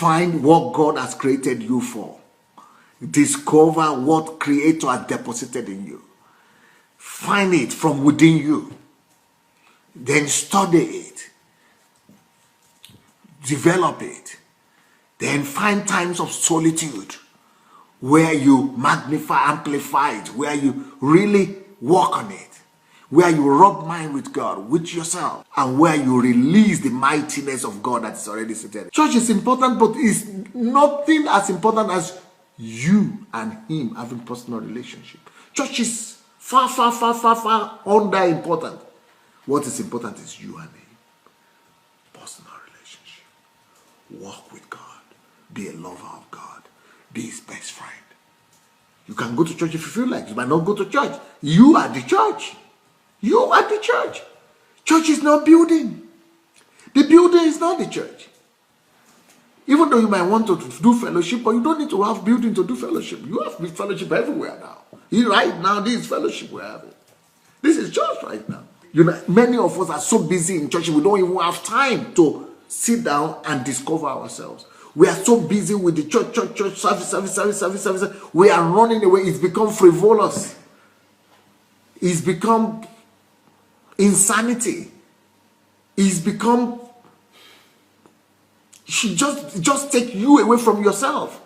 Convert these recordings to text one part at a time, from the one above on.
Find what God has created you for. Discover what Creator has deposited in you. Find it from within you. Then study it. Develop it. Then find times of solitude where you magnify, amplify it, where you really work on it, where you rub mind with God, with yourself, and where you release the mightiness of God that is already seated. Church is important, but it's nothing as important as you and Him having personal relationship. Church is far under important. What is important is you and Him. Personal relationship. Walk with God. Be a lover of God. Be His best friend. You can go to church if you feel like. You might not go to church. You are the church. You are the church. Church is not building. The building is not the church. Even though you might want to do fellowship, but you don't need to have building to do fellowship. You have fellowship everywhere now. Right now, this is fellowship we're having. This is church right now. You know, many of us are so busy in church, we don't even have time to sit down and discover ourselves. We are so busy with the church service. We are running away. It's become frivolous. It's become insanity. It's become, it should just take you away from yourself.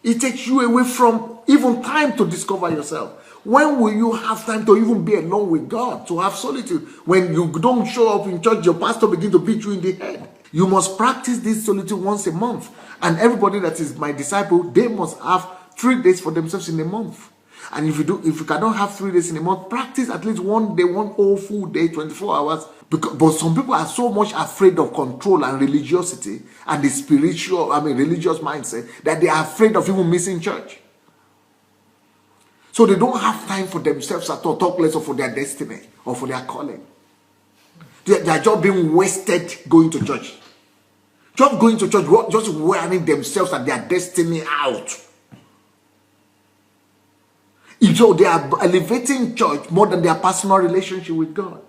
It takes you away from even time to discover yourself. When will you have time to even be alone with God, to have solitude? When you don't show up in church, your pastor begins to beat you in the head. You must practice this solitude once a month. And everybody that is my disciple, they must have 3 days for themselves in a month. And if you cannot have 3 days in a month, practice at least one day, one whole full day, 24 hours. But some people are so much afraid of control and religiosity and the religious mindset that they are afraid of even missing church. So they don't have time for themselves at all, talk less of for their destiny or for their calling. They are just being wasted going to church. Just going to church, just wearing themselves and their destiny out. So they are elevating church more than their personal relationship with God.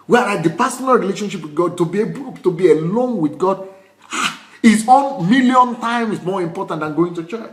Whereas the personal relationship with God, to be able to be alone with God, is 1,000,000 times more important than going to church.